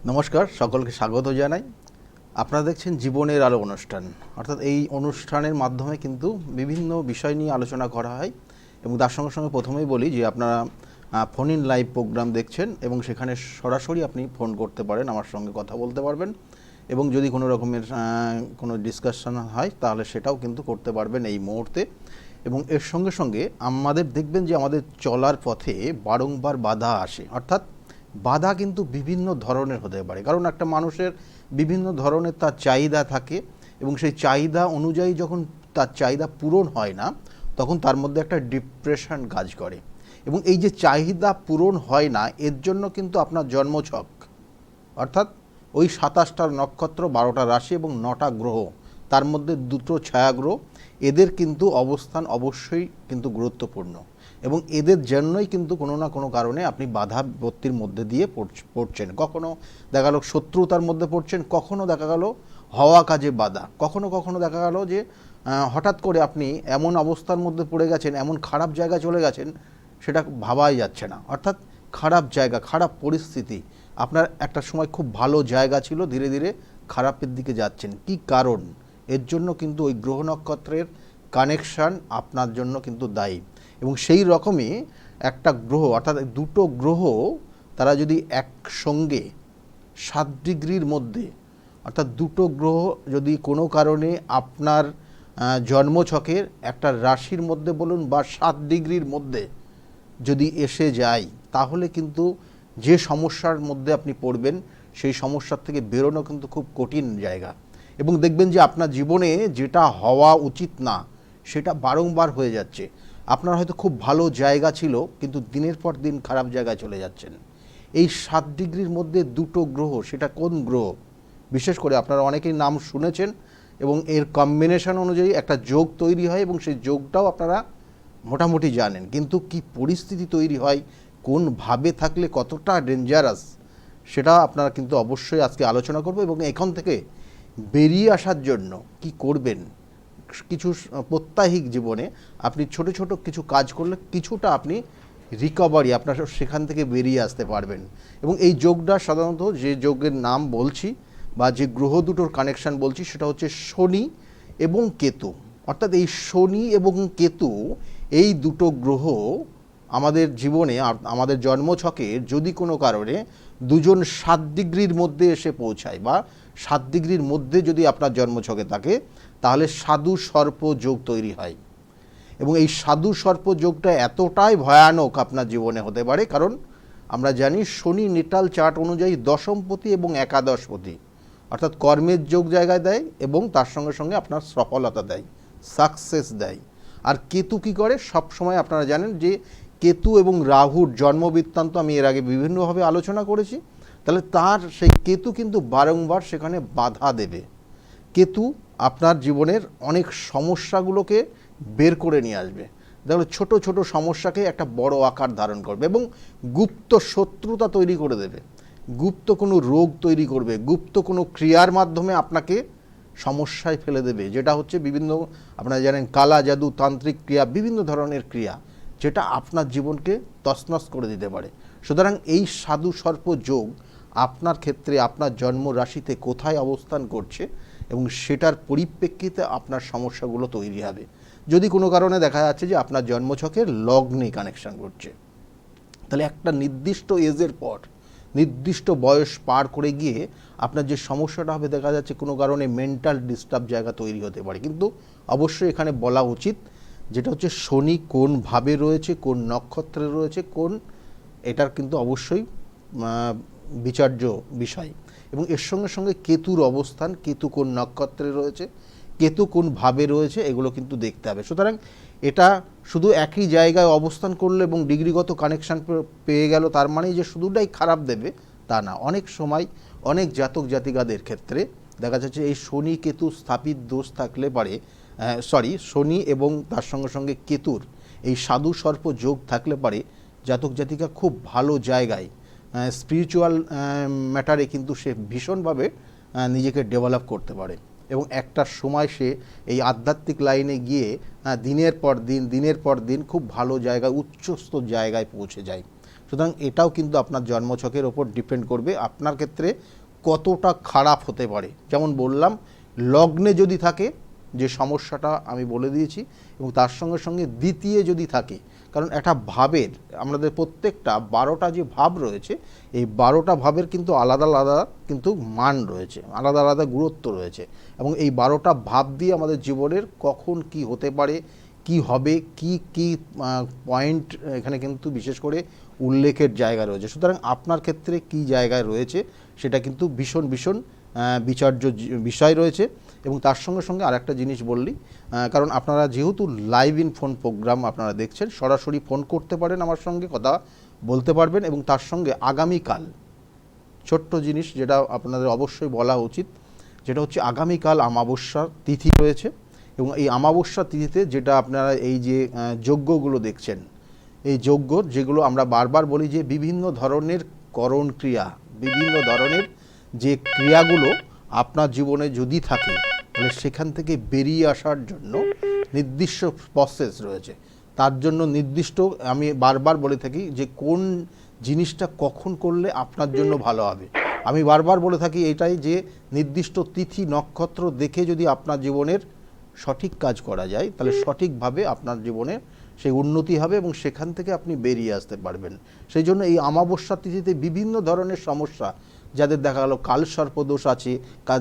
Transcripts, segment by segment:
নমস্কার, সকলকে স্বাগত জানাই। আপনারা দেখছেন জীবনের আলো অনুষ্ঠান, অর্থাৎ এই অনুষ্ঠানের মাধ্যমে কিন্তু বিভিন্ন বিষয় নিয়ে আলোচনা করা হয় এবং তার সঙ্গে সঙ্গে প্রথমেই বলি যে আপনারা ফোন ইন লাইভ প্রোগ্রাম দেখছেন এবং সেখানে সরাসরি আপনি ফোন করতে পারেন, আমার সঙ্গে কথা বলতে পারবেন এবং যদি কোনো রকমের কোনো ডিসকাশন হয় তাহলে সেটাও কিন্তু করতে পারবেন এই মুহূর্তে। এবং এর সঙ্গে সঙ্গে আমাদের দেখবেন যে আমাদের চলার পথে বারংবার বাধা আসে, অর্থাৎ বাধা কিন্তু বিভিন্ন ধরনের হতে পারে, কারণ একটা মানুষের বিভিন্ন ধরনের তার চাহিদা থাকে এবং সেই চাহিদা অনুযায়ী যখন তার চাহিদা পূরণ হয় না তখন তার মধ্যে একটা ডিপ্রেশন কাজ করে। এবং এই যে চাহিদা পূরণ হয় না, এর জন্য কিন্তু আপনার জন্মছক, অর্থাৎ ওই 27টা নক্ষত্র, 12টা রাশি এবং 9টা গ্রহ, তার মধ্যে 2টো ছায়াগ্রহ, এদের কিন্তু অবস্থান অবশ্যই কিন্তু গুরুত্বপূর্ণ এবং এদের জন্যই কিন্তু কোনো না কোনো কারণে আপনি বাধা বিপত্তির মধ্যে দিয়ে পড়ছেন। কখনো দেখা গেল শত্রুতার মধ্যে পড়ছেন, কখনো দেখা গেল হওয়া কাজে বাধা, কখনো কখনো দেখা গেল যে হঠাৎ করে আপনি এমন অবস্থার মধ্যে পড়ে গেছেন, এমন খারাপ জায়গায় চলে গেছেন সেটা ভাবাই যাচ্ছে না, অর্থাৎ খারাপ জায়গা, খারাপ পরিস্থিতি। আপনার একটা সময় খুব ভালো জায়গা ছিল, ধীরে ধীরে খারাপের দিকে যাচ্ছেন। কি কারণ? এর জন্য কিন্তু ওই গ্রহ নক্ষত্রের কানেকশান আপনার জন্য কিন্তু দায়ী। এবং সেই রকমই একটা গ্রহ, অর্থাৎ 2টো গ্রহ তারা যদি একসঙ্গে 7 ডিগ্রির মধ্যে, অর্থাৎ 2টো গ্রহ যদি কোনো কারণে আপনার জন্মছকের একটা রাশির মধ্যে বলুন বা 7 ডিগ্রির মধ্যে যদি এসে যায়, তাহলে কিন্তু যে সমস্যার মধ্যে আপনি পড়বেন সেই সমস্যার থেকে বেরোনো কিন্তু খুব কঠিন জায়গা। এবং দেখবেন যে আপনার জীবনে যেটা হওয়া উচিত না সেটা বারংবার হয়ে যাচ্ছে। আপনার হয়তো খুব ভালো জায়গা ছিল কিন্তু দিনের পর দিন খারাপ জায়গায় চলে যাচ্ছেন। এই 7 ডিগ্রির মধ্যে 2টো গ্রহ, সেটা কোন গ্রহ? বিশেষ করে আপনারা অনেকেই নাম শুনেছেন এবং এর কম্বিনেশন অনুযায়ী একটা যোগ তৈরি হয় এবং সেই যোগটাও আপনারা মোটামুটি জানেন, কিন্তু কি পরিস্থিতি তৈরি হয়, কোনভাবে থাকলে কতটা ডেঞ্জারাস, সেটা আপনারা কিন্তু অবশ্যই আজকে আলোচনা করব। এবং এখান থেকে বেরিয়ে আসার জন্য কি করবেন, কিছু প্রত্যাহিক জীবনে আপনি ছোট ছোট কিছু কাজ করলে কিছুটা আপনি রিকভারি, আপনার সেখান থেকে বেরিয়ে আসতে পারবেন। এবং এই যোগটা সাধারণত যে যোগের নাম বলছি বা যে গ্রহ দুটোর কানেকশান বলছি সেটা হচ্ছে শনি এবং কেতু। অর্থাৎ এই শনি এবং কেতু, এই 2টো গ্রহ আমাদের জীবনে, আমাদের জন্মছকের যদি কোনো কারণে দুজন 7 ডিগ্রির মধ্যে এসে পৌঁছায় বা 7 ডিগ্রির মধ্যে যদি আপনার জন্মছকে থাকে, তাহলে সাধু সর্প যোগ তৈরি হয়। এবং এই সাধু সর্প যোগটা এতটাই ভয়ানক আপনার জীবনে হতে পারে, কারণ আমরা জানি শনি নেটাল চার্ট অনুযায়ী দশমপতি এবং একাদশপতি, অর্থাৎ কর্মের যোগ জায়গায় দেয় এবং তার সঙ্গে সঙ্গে আপনার সফলতা দেয়, সাকসেস দেয়। আর কেতু কী করে? সব সময় আপনারা জানেন যে কেতু এবং রাহুর জন্মবৃত্তান্ত আমি এর আগে বিভিন্নভাবে আলোচনা করেছি। তাহলে তার সেই কেতু কিন্তু বারংবার সেখানে বাধা দেবে। কেতু আপনার জীবনের অনেক সমস্যাগুলোকে বের করে নিয়ে আসবে। দেখো, ছোট ছোট সমস্যাকে একটা বড় আকার ধারণ করবে এবং গুপ্ত শত্রুতা তৈরি করে দেবে, গুপ্ত কোনো রোগ তৈরি করবে, গুপ্ত কোনো ক্রিয়ার মাধ্যমে আপনাকে সমস্যায় ফেলে দেবে, যেটা হচ্ছে বিভিন্ন, আপনারা জানেন, কালা জাদু, তান্ত্রিক ক্রিয়া, বিভিন্ন ধরনের ক্রিয়া, যেটা আপনার জীবনকে তছনছ করে দিতে পারে। সুতরাং এই সাধু সর্প যোগ আপনার ক্ষেত্রে আপনার জন্ম রাশিতে কোথায় অবস্থান করছে এবং সেটার পরিপ্রেক্ষিতে আপনার সমস্যাগুলো তৈরি হবে। যদি কোনো কারণে দেখা যাচ্ছে যে আপনার জন্মছকের লগ্নে কানেকশান করছে, তাহলে একটা নির্দিষ্ট এজের পর, নির্দিষ্ট বয়স পার করে গিয়ে আপনার যে সমস্যাটা হবে, দেখা যাচ্ছে কোনো কারণে মেন্টাল ডিস্টার্ব জায়গা তৈরি হতে পারে। কিন্তু অবশ্যই এখানে বলা উচিত যেটা হচ্ছে শনি কোনভাবে রয়েছে, কোন নক্ষত্রে রয়েছে, এটার কিন্তু অবশ্যই বিচার্য বিষয়। এবং এর সঙ্গে সঙ্গে কেতুর অবস্থান, কেতু কোন নক্ষত্রে রয়েছে, কেতু কোনভাবে রয়েছে, এগুলো কিন্তু দেখতে হবে। সুতরাং এটা শুধু একই জায়গায় অবস্থান করলে এবং ডিগ্রিগত কানেকশান পেয়ে গেল তার মানেই যে শুধুটাই খারাপ দেবে তা না। অনেক সময় অনেক জাতক জাতিকাদের ক্ষেত্রে দেখা যাচ্ছে এই শনি কেতু স্থাপিত দোষ থাকলে পারে, শনি এবং তার সঙ্গে সঙ্গে কেতুর এই সাধু সর্প যোগ থাকলে পারে জাতক জাতিকা খুব ভালো জায়গায় স্পিরিচুয়াল ম্যাটারে কিন্তু সে ভীষণভাবে নিজেকে ডেভেলপ করতে পারে এবং একটা সময় সে এই আধ্যাত্মিক লাইনে গিয়ে দিনের পর দিন খুব ভালো জায়গায়, উচ্চস্থ জায়গায় পৌঁছে যায়। সুতরাং এটাও কিন্তু আপনার জন্মছকের ওপর ডিপেন্ড করবে আপনার ক্ষেত্রে কতটা খারাপ হতে পারে। যেমন বললাম, লগ্নে যদি থাকে যে সমস্যাটা আমি বলে দিয়েছি, এবং তার সঙ্গে সঙ্গে দ্বিতীয় যদি থাকে, কারণ একটা ভাবের, আমাদের প্রত্যেকটা 12টা যে ভাব রয়েছে, এই 12টা ভাবের কিন্তু আলাদা আলাদা কিন্তু মান রয়েছে, আলাদা আলাদা গুরুত্ব রয়েছে, এবং এই 12টা ভাব দিয়ে আমাদের জীবনের কখন কি হতে পারে, কি হবে, কি কি পয়েন্ট এখানে কিন্তু বিশেষ করে উল্লেখের জায়গা রয়েছে। সুতরাং আপনার ক্ষেত্রে কি জায়গায় রয়েছে সেটা কিন্তু ভীষণ ভীষণ বিচার্য বিষয় রয়েছে। এবং তার সঙ্গে সঙ্গে আরেকটা জিনিস বললি, কারণ আপনারা যেহেতু লাইভ ইন ফোন প্রোগ্রাম আপনারা দেখছেন, সরাসরি ফোন করতে পারেন, আমার সঙ্গে কথা বলতে পারবেন। এবং তার সঙ্গে আগামীকাল ছোট্ট জিনিস যেটা আপনাদের অবশ্যই বলা উচিত, যেটা হচ্ছে আগামীকাল অমাবস্যার তিথি রয়েছে, এবং এই অমাবস্যা তিথিতে যেটা আপনারা এই যে যজ্ঞগুলো দেখছেন, এই যজ্ঞ যেগুলো আমরা বারবার বলি যে বিভিন্ন ধরনের করণ ক্রিয়া, বিভিন্ন ধরনের যে ক্রিয়াগুলো আপনার জীবনে যদি থাকে, তাহলে সেখান থেকে বেরিয়ে আসার জন্য নির্দিষ্ট প্রসেস রয়েছে। তার জন্য নির্দিষ্ট, আমি বারবার বলে থাকি যে কোন জিনিসটা কখন করলে আপনার জন্য ভালো হবে। আমি বারবার বলে থাকি এটাই যে নির্দিষ্ট তিথি নক্ষত্র দেখে যদি আপনার জীবনের সঠিক কাজ করা যায়, তাহলে সঠিকভাবে আপনার জীবনে সেই উন্নতি হবে এবং সেখান থেকে আপনি বেরিয়ে আসতে পারবেন। সেই জন্য এই অমাবস্যা তিথিতে বিভিন্ন ধরনের সমস্যা, যাদের দেখা গেল কাল সর্পদোষ আছে,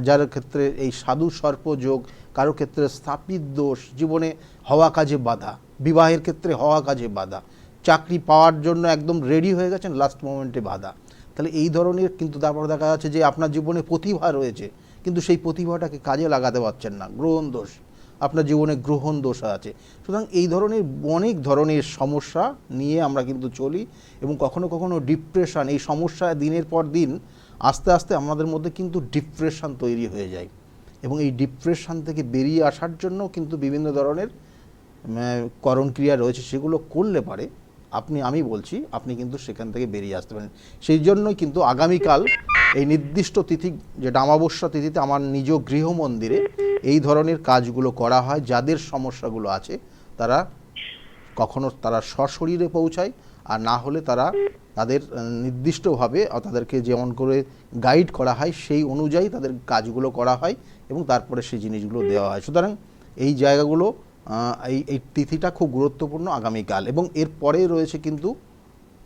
যার ক্ষেত্রে এই সাধু সর্পযোগ, কারো ক্ষেত্রে স্থাপিত দোষ, জীবনে হওয়া কাজে বাধা, বিবাহের ক্ষেত্রে হওয়া কাজে বাধা, চাকরি পাওয়ার জন্য একদম রেডি হয়ে গেছেন, লাস্ট মোমেন্টে বাধা। তাহলে এই ধরনের কিন্তু তারপর দেখা যাচ্ছে যে আপনার জীবনে প্রতিভা রয়েছে, কিন্তু সেই প্রতিভাটাকে কাজে লাগাতে পারছেন না, গ্রহণ দোষ, আপনার জীবনে গ্রহণ দোষ আছে। সুতরাং এই ধরনের অনেক ধরনের সমস্যা নিয়ে আমরা কিন্তু চলি, এবং কখনো কখনো ডিপ্রেশন, এই সমস্যা দিনের পর দিন আস্তে আস্তে আমাদের মধ্যে কিন্তু ডিপ্রেশন তৈরি হয়ে যায়, এবং এই ডিপ্রেশন থেকে বেরিয়ে আসার জন্য কিন্তু বিভিন্ন ধরনের করণ ক্রিয়া রয়েছে, সেগুলো করলে পারে আমি বলছি আপনি কিন্তু সেখান থেকে বেরিয়ে আসতে পারেন। সেই জন্যই কিন্তু আগামীকাল এই নির্দিষ্ট তিথি, যেটা অমাবস্যা তিথিতে আমার নিজ গৃহ মন্দিরে এই ধরনের কাজগুলো করা হয়। যাদের সমস্যাগুলো আছে তারা কখনো তারা সশরীরে পৌঁছায়, আর না হলে তারা তাদের নির্দিষ্টভাবে তাদেরকে যেমন করে গাইড করা হয় সেই অনুযায়ী তাদের কাজগুলো করা হয়, এবং তারপরে সেই জিনিসগুলো দেওয়া হয়। সুতরাং এই জায়গাগুলো, এই তিথিটা খুব গুরুত্বপূর্ণ আগামীকাল, এবং এর পরে রয়েছে কিন্তু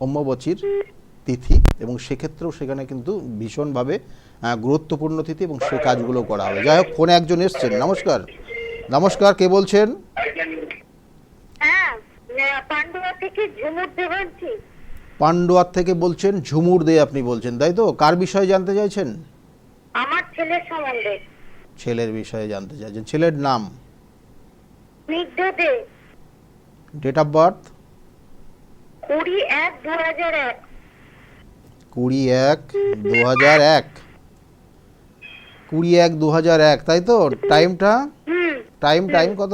অম্বুবাচীর তিথি, এবং সেক্ষেত্রেও সেখানে কিন্তু ভীষণভাবে গুরুত্বপূর্ণ তিথি, এবং সে কাজগুলো করা হবে। যাই হোক, ফোনে একজন এসছেন। নমস্কার। নমস্কার, কে বলছেন? পান্ডুয়ার থেকে বলছেন, ঝুমুর দে আপনি বলছেন, তাই তো? কার বিষয়ে জানতে চাইছেন? আমার ছেলের সম্বন্ধে। ছেলের বিষয়ে জানতে চাইছেন। ছেলের নাম? স্নিগ্ধ দে। Date of birth? 20-1-2001। 20-1-2001। 20-1-2001, তাই তো? টাইমটা? টাইম কত?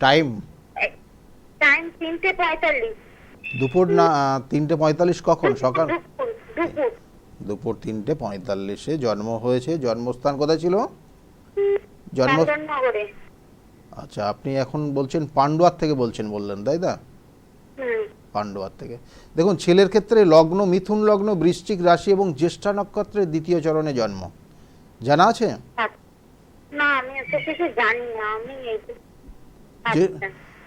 টাইম 3:45। দুপুর না 3:45? কখন? সকাল? দুপুর। দুপুর 3:45-এ জন্ম হয়েছে। জন্মস্থান কোথায় ছিল? জন্ম? চন্দননগরে। আচ্ছা, আপনি এখন বলছেন পান্ডুয়ার থেকে বলছেন বললেন, তাই না? পান্ডুয়ার থেকে। দেখুন, ছেলের ক্ষেত্রে লগ্ন মিথুন লগ্ন, বৃশ্চিক রাশি এবং জ্যেষ্ঠা নক্ষত্রের দ্বিতীয় চরণে জন্ম। জানা আছে? না, আমি এসব কিছু জানি না। আমি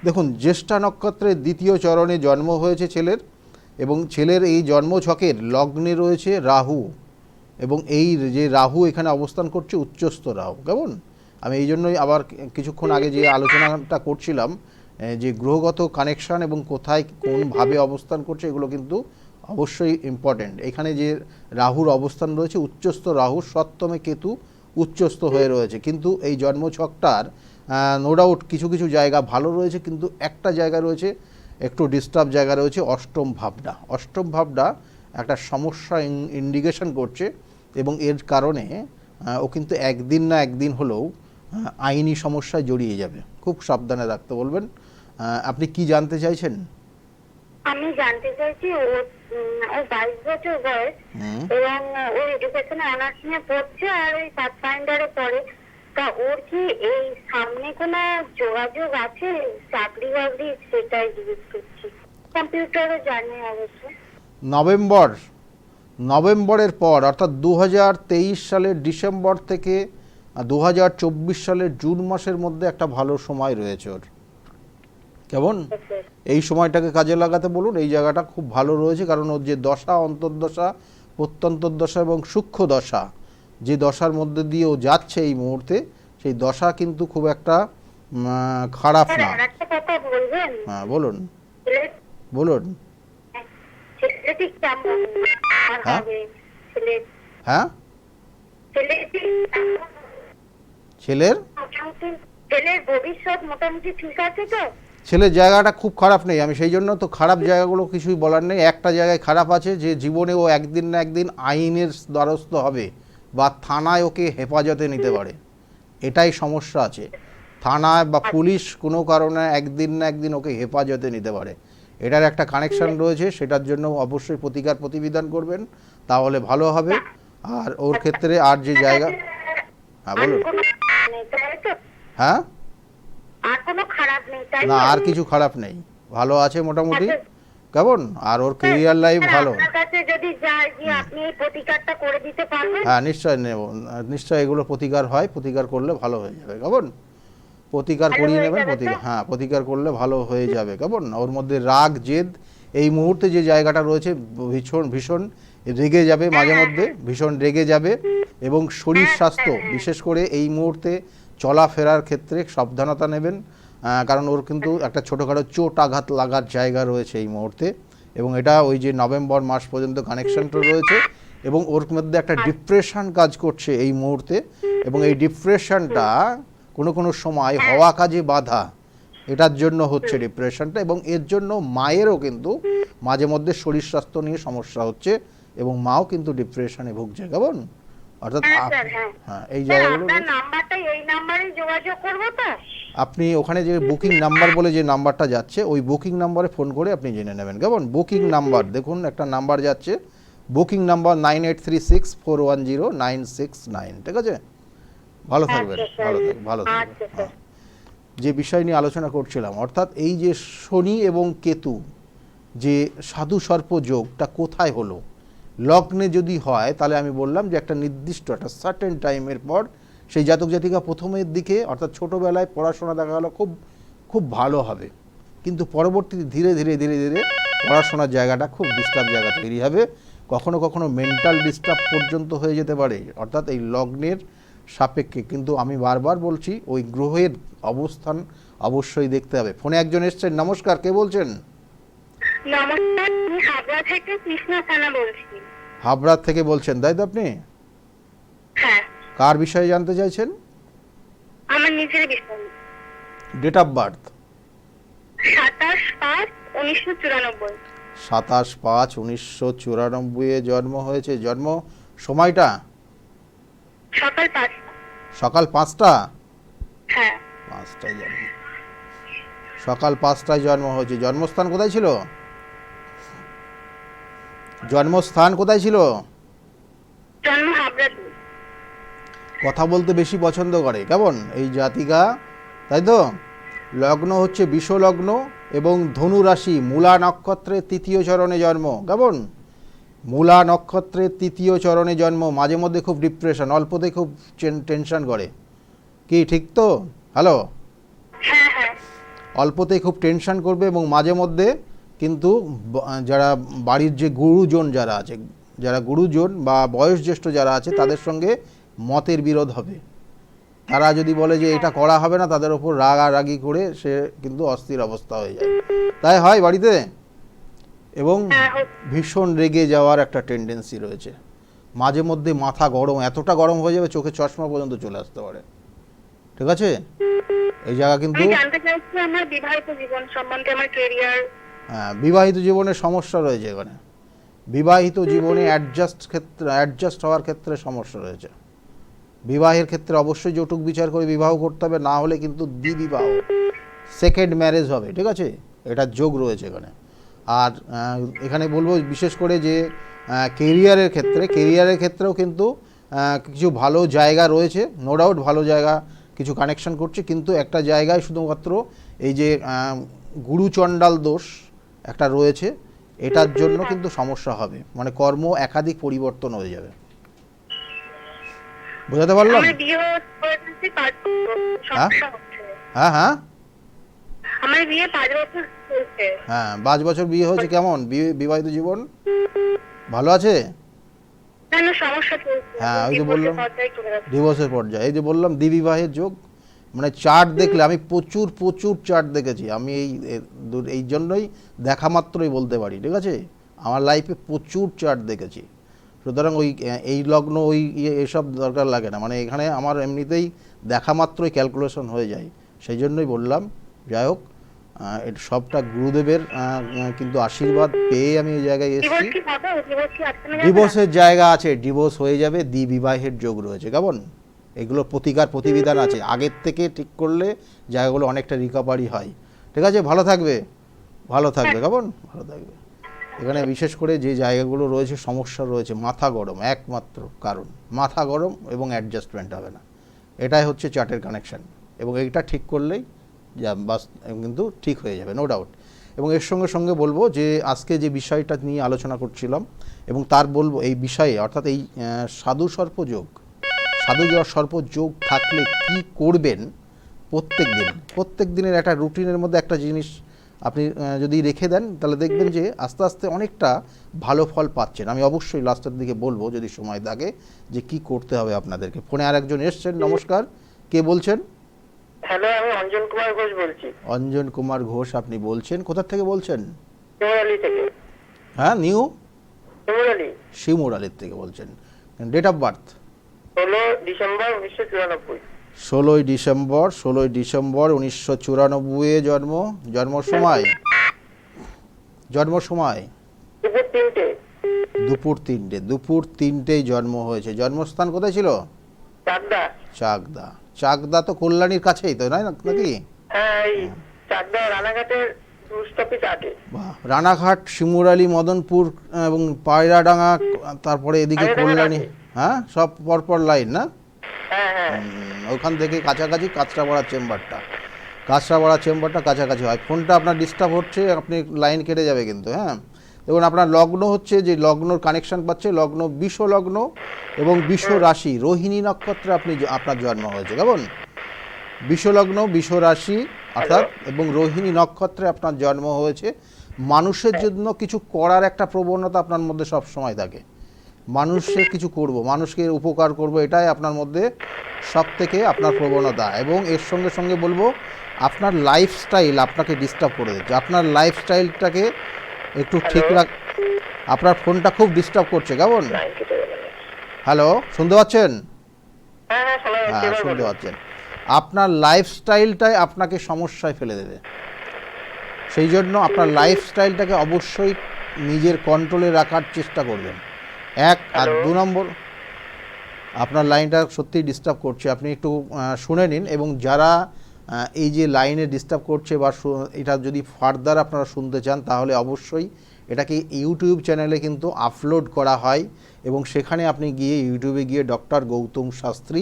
দেখুন, জ্যেষ্ঠা নক্ষত্রের দ্বিতীয় চরণে জন্ম হয়েছে ছেলের, এবং ছেলের এই জন্মছকের লগ্নে রয়েছে রাহু, এবং এই যে রাহু এখানে অবস্থান করছে উচ্চস্থ রাহু। কেমন? আমি এই জন্যই আবার কিছুক্ষণ আগে যে আলোচনাটা করছিলাম, যে গ্রহগত কানেকশান এবং কোথায় কোনভাবে অবস্থান করছে, এগুলো কিন্তু অবশ্যই ইম্পর্টেন্ট। এখানে যে রাহুর অবস্থান রয়েছে উচ্চস্থ রাহু, সপ্তমে কেতু উচ্চস্থ হয়ে রয়েছে, কিন্তু এই জন্মছকটার নো ডাউট কিছু কিছু জায়গা ভালো রয়েছে, কিন্তু একটা জায়গা রয়েছে একটু ডিস্টার্ব জায়গা রয়েছে, অষ্টম ভাবটা। অষ্টম ভাবটা একটা সমস্যা ইন্ডিকেশন করছে, এবং এর কারণে ও কিন্তু একদিন না একদিন হলেও আইনি সমস্যায় জড়িয়ে যাবে। খুব সাবধানে রাখতে বলবেন। আপনি কি জানতে চাইছেন? আমি জানতে চাইছি, ও 22 বছর বয়স, এবং ও এডুকেশনে অনার্স নিয়ে পড়ছে, আর ওই পাথফাইন্ডারে পড়ে। তা ওর কি এই সামনে কোনো যোগাযোগ আছে চাকরি বাকরি, সেটাই জিজ্ঞেস করছি। ও কম্পিউটারও জানি অবশ্য। নভেম্বরের পর অর্থাৎ 2023 সালের ডিসেম্বর থেকে 2024 সালের জুন মাসের মধ্যে একটা ভালো সময় রয়েছে ওর। কেমন? এই সময়টাকে কাজে লাগাতে বলুন। এই জায়গাটা খুব ভালো রয়েছে, কারণ ওর যে দশা, অন্তর্দশা, প্রত্যন্তর্দশা এবং সূক্ষ্ম দশা, যে দশার মধ্যে দিয়ে ও যাচ্ছে এই মুহূর্তে, সেই দশা কিন্তু খুব একটা খারাপ না। আর একটা কথা বলবেন? হ্যাঁ বলুন ছেলে- বলুন। ছেলেটি কেমন আর হ্যাঁ? হবে? হ্যাঁ, ছেলেটি ছেলের মোটামুটি, ছেলের ভবিষ্যৎ মোটামুটি ঠিক আছে তো? ছেলের জায়গাটা খুব খারাপ নেই। আমি সেই জন্য তো খারাপ জায়গাগুলো কিছুই বলার নেই। একটা জায়গায় খারাপ আছে, যে জীবনে ও একদিন না একদিন আইনের দ্বারস্থ হবে বা থানায় ওকে হেফাজতে নিতে পারে, এটাই সমস্যা আছে। থানায় বা পুলিশ কোনো কারণে একদিন না একদিন ওকে হেফাজতে নিতে পারে, এটার একটা কানেকশন রয়েছে। সেটার জন্য অবশ্যই প্রতিকার প্রতিবিধান করবেন, তাহলে ভালো হবে। আর ওর ক্ষেত্রে আর যে জায়গা, হ্যাঁ আর বলুন। কোনো নেই, তাই তো? হ্যাঁ, আর কোনো খারাপ নেই, তাই না তো? আর কিছু খারাপ নেই, ভালো আছে মোটামুটি। কেমন? আর ওর কেরিয়ার লাইফ স্যার, ভালো। আপনার কাছে যদি যাই যে আপনি এই প্রতিকারটা করে দিতে পারবেন? হ্যাঁ নিশ্চয় নেব, নিশ্চয় এগুলো প্রতিকার হয়, প্রতিকার করলে ভালো হয়ে যাবে। কেমন? প্রতিকার ভালো করিয়ে হয়ে নেবেন, যাবে তো? প্রতিকার, হ্যাঁ প্রতিকার করলে ভালো হয়ে যাবে। কেমন? ওর মধ্যে রাগ জেদ এই মুহূর্তে যে জায়গাটা রয়েছে, ভীষণ ভীষণ রেগে যাবে, মাঝে মধ্যে ভীষণ রেগে যাবে। এবং শরীর স্বাস্থ্য, বিশেষ করে এই মুহূর্তে চলাফেরার ক্ষেত্রে সাবধানতা নেবেন, কারণ ওর কিন্তু একটা ছোটোখাটো চোট আঘাত লাগার জায়গা রয়েছে এই মুহূর্তে। এবং এটা ওই যে নভেম্বর মাস পর্যন্ত কানেকশনটা রয়েছে, এবং ওর মধ্যে একটা ডিপ্রেশন কাজ করছে এই মুহূর্তে। এবং এই ডিপ্রেশনটা কোনো কোনো সময় হওয়া কাজে বাধা, এটার জন্য হচ্ছে ডিপ্রেশনটা। এবং এর জন্য মায়েরও কিন্তু মাঝে মধ্যে শরীর স্বাস্থ্য নিয়ে সমস্যা হচ্ছে, এবং মাও কিন্তু ডিপ্রেশনে ভুগছে। কেমন? অর্থাৎ হ্যাঁ স্যার, হ্যাঁ। হ্যাঁ এই স্যার, জায়গাগুলো আপনার নাম্বারটা এই নাম্বারেই যোগাযোগ করবো তো? আপনি ওখানে যে বুকিং নাম্বার বলে যে নাম্বারটা যাচ্ছে, ওই বুকিং নাম্বারে ফোন করে আপনি জেনে নেবেন। কেমন? বুকিং নাম্বার দেখুন, একটা নাম্বার যাচ্ছে, বুকিং নাম্বার 9836410969। ঠিক আছে? ভালো থাকবেন, আচ্ছা, স্যার। ভালো থাকবেন, ভালো থাকবেন। আচ্ছা, স্যার। যে বিষয় নিয়ে আলোচনা করছিলাম, অর্থাৎ এই যে শনি এবং কেতু যে সাধু সর্প যোগটা কোথায় হলো, লগ্নে যদি হয়, তাহলে আমি বললাম যে একটা নির্দিষ্ট একটা সার্টেন টাইমের পর সেই জাতক জাতিকা প্রথমের দিকে অর্থাৎ ছোটোবেলায় পড়াশোনা দেখা গেলো খুব খুব ভালো হবে, কিন্তু পরবর্তীতে ধীরে ধীরে ধীরে ধীরে পড়াশোনার জায়গাটা খুব ডিস্টার্ব জায়গা তৈরি হবে, কখনো কখনো মেন্টাল ডিস্টার্ব পর্যন্ত হয়ে যেতে পারে, অর্থাৎ এই লগ্নের সাপেক্ষে। কিন্তু আমি বারবার বলছি, ওই গ্রহের অবস্থান অবশ্যই দেখতে হবে। ফোনে একজন এসছেন, নমস্কার, কে বলছেন? নমস্কার, আমি হাবড়া থেকে কৃষ্ণা থানা বলছি। হাবড়া থেকে বলছেন, তাই তো? আপনি হ্যাঁ, কার বিষয়ে জানতে চাইছেন? আমার নিজের বিষয়। Date of birth? 27/5/1994। 27/5/1994 জন্ম হয়েছে। জন্ম সময়টা? সকাল 5টা। সকাল 5টা? হ্যাঁ, 5টায় জন্ম, সকাল 5টায় জন্ম হয়েছে। জন্মস্থান কোথায় ছিল? জন্মস্থান কোথায় ছিল? জন্ম হাবড়াতে। কথা বলতে বেশি পছন্দ করে। কেমন এই জাতিকা, তাই তো? লগ্ন হচ্ছে বিষ লগ্ন এবং ধনু রাশি, মূলা নক্ষত্রের 3য় চরণে জন্ম। কেমন? মূলা নক্ষত্রের 3য় চরণে জন্ম। মাঝে মধ্যে খুব ডিপ্রেশন, অল্পতে খুব টেনশন করে, কি ঠিক তো? হ্যালো, হ্যাঁ, হ্যাঁ। অল্পতে খুব টেনশন করবে, এবং মাঝে মধ্যে কিন্তু যারা বাড়ির যে গুরুজন যারা আছে, যারা গুরুজন বা বয়োজ্যেষ্ঠ যারা আছে, তাদের সঙ্গে মতের বিরোধ হবে। তারা যদি বলে যে এটা করা হবে না, তাদের ওপর রাগারাগি করে সে কিন্তু অস্থির অবস্থা হয়ে যায়। তাই হয় বাড়িতে। এবং ভীষণ রেগে যাওয়ার একটা টেন্ডেন্সি রয়েছে। মাঝে মধ্যে মাথা গরম, এতটা গরম হয়ে যাবে চোখে চশমা পর্যন্ত চলে আসতে পারে। ঠিক আছে? এই জায়গা কিন্তু আমি জানতে চাইছি আমার বিবাহিত জীবন সম্বন্ধে, আমার ক্যারিয়ার। হ্যাঁ, বিবাহিত জীবনে সমস্যা রয়েছে এখানে। বিবাহিত জীবনে অ্যাডজাস্ট হওয়ার ক্ষেত্রে সমস্যা রয়েছে। বিবাহের ক্ষেত্রে অবশ্যই যৌতুক বিচার করে বিবাহ করতে হবে, না হলে কিন্তু দ্বিবিবাহ, সেকেন্ড ম্যারেজ হবে। ঠিক আছে? এটার যোগ রয়েছে এখানে। আর এখানে বলবো বিশেষ করে যে কেরিয়ারের ক্ষেত্রেও কিন্তু কিছু ভালো জায়গা রয়েছে, নো ডাউট ভালো জায়গা কিছু কানেকশন করছে, কিন্তু একটা জায়গায় শুধুমাত্র এই যে গুরুচণ্ডাল দোষ, একটা রয়েছে, এটার জন্য কিন্তু সমস্যা হবে, মানে কর্ম একাধিক পরিবর্তন হয়ে যাবে। বুঝাতে পারলাম? আমার বিয়ে হয়েছে 5 হ্যাঁ? সমস্যা হচ্ছে। হ্যাঁ হ্যাঁ আমার বিয়ে 5 বছর হয়েছে। হ্যাঁ 5 বছর বিয়ে হয়েছে। কেমন বিবাহিত জীবন ভালো আছে? না না, সমস্যা চলছে। হ্যাঁ, ওই যে divorce-এর বললাম পর্যায়ে চলে যাচ্ছে। ডিভোর্সের পর্যায়ে। এই যে বললাম দ্বিবিবাহের যোগ, মানে চার্ট দেখলে আমি প্রচুর প্রচুর চার্ট দেখেছি। আমি এই জন্যই দেখা মাত্রই বলতে পারি, ঠিক আছে? আমার লাইফে প্রচুর চার্ট দেখেছি, সুতরাং এই লগ্ন এসব দরকার লাগে না, মানে এখানে আমার এমনিতেই দেখা মাত্রই ক্যালকুলেশন হয়ে যায়। সেই জন্যই বললাম। যাই হোক, এটা সবটা গুরুদেবের কিন্তু আশীর্বাদ পেয়ে আমি এই জায়গায় এসেছি। Divorce কি হবে? Divorce কি আটকানো যাবে না? ডিভোর্সের জায়গা আছে, ডিভোর্স হয়ে যাবে, বিবাহের যোগ রয়েছে। কেমন? এগুলো প্রতিকার প্রতিবিধান আছে, আগের থেকে ঠিক করলে জায়গাগুলো অনেকটা রিকভারি হয়। ঠিক আছে, ভালো থাকবে, ভালো থাকবে, কেমন ভালো থাকবে। এখানে বিশেষ করে যে জায়গাগুলো রয়েছে, সমস্যা রয়েছে, মাথা গরম, একমাত্র কারণ মাথা গরম এবং অ্যাডজাস্টমেন্ট হবে না, এটাই হচ্ছে চার্টের কানেকশান। এবং এইটা ঠিক করলেই বাস কিন্তু ঠিক হয়ে যাবে, নো ডাউট। এবং এর সঙ্গে সঙ্গে বলবো যে আজকে যে বিষয়টা নিয়ে আলোচনা করছিলাম, এবং তার বলবো এই বিষয়ে, অর্থাৎ এই সাধু সর্পযোগ, সাধু সর্পযোগ থাকলে কি করবেন প্রত্যেক দিনের একটা রুটিনের মধ্যে একটা জিনিস আপনি যদি রেখে দেন, তাহলে দেখবেন যে আস্তে আস্তে অনেকটা ভালো ফল পাচ্ছেন। আমি অবশ্যই লাস্টের দিকে বলবো যদি সময় থাকে যে কি করতে হবে আপনাদেরকে। ফোনে আরেকজন এসছেন, নমস্কার, কে বলছেন? হ্যালো, আমি অঞ্জন কুমার ঘোষ বলছি। অঞ্জন কুমার ঘোষ আপনি বলছেন, কোথা থেকে বলছেন? শিমুরালি থেকে। হ্যাঁ, নিউ শিমুরালি। শিমুরালির থেকে বলছেন। Date of birth? 16 December 1994। 16 December 1994 জন্ম সময় দুপুর 3টে। দুপুর 3টেই জন্ম হয়েছে। জন্মস্থান কোথায় ছিল? চাকদা তো কল্যাণীর কাছেই তো, নয় নাকি? হ্যাঁ, এই চাকদা রানাঘাটের স্টপেজ আগে। রানাঘাট, শিমুরালি, মদনপুর এবং পায়রাডাঙ্গা, তারপরে এদিকে কল্যাণী। হ্যাঁ, সব পরপর লাইন না? হ্যাঁ হ্যাঁ। ওখান থেকে কাছাকাছি কাঁচরাপাড়া চেম্বারটা কাছাকাছি হয়। ফোনটা আপনার ডিস্টার্ব হচ্ছে, আপনি লাইন কেটে যাবে কিন্তু। হ্যাঁ, দেখুন আপনার লগ্ন হচ্ছে, যে লগ্নর কানেকশন পাচ্ছে, লগ্ন বিষ লগ্ন এবং বিষ রাশি, রোহিণী নক্ষত্রে আপনার জন্ম হয়েছে। কেমন? বিষ লগ্ন, বিষ রাশি অর্থাৎ এবং রোহিণী নক্ষত্রে আপনার জন্ম হয়েছে। মানুষের জন্য কিছু করার একটা প্রবণতা আপনার মধ্যে সব সময় থাকে। মানুষের কিছু করব, মানুষকে উপকার করব, এটাই আপনার মধ্যে সব থেকে আপনার প্রবণতা। এবং এর সঙ্গে সঙ্গে বলবো, আপনার লাইফস্টাইল আপনাকে ডিস্টার্ব করে দিচ্ছে। আপনার লাইফস্টাইলটাকে একটু ঠিক আপনার ফোনটা খুব ডিস্টার্ব করছে। কেমন? হ্যালো, শুনতে পাচ্ছেন? হ্যাঁ, শুনতে পাচ্ছেন। আপনার লাইফস্টাইলটাই আপনাকে সমস্যায় ফেলে দেবে। সেই জন্য আপনার লাইফস্টাইলটাকে অবশ্যই নিজের কন্ট্রোলে রাখার চেষ্টা করবেন। আর 2 নম্বর, আপনার লাইনটা সত্যিই ডিস্টার্ব করছে, আপনি একটু শুনে নিন। এবং যারা এই যে লাইনে ডিস্টার্ব করছে বা এটা যদি ফার্দার আপনারা শুনতে চান, তাহলে অবশ্যই এটাকে ইউটিউব চ্যানেলে কিন্তু আপলোড করা হয়, এবং সেখানে আপনি ইউটিউবে গিয়ে ডক্টর গৌতম শাস্ত্রী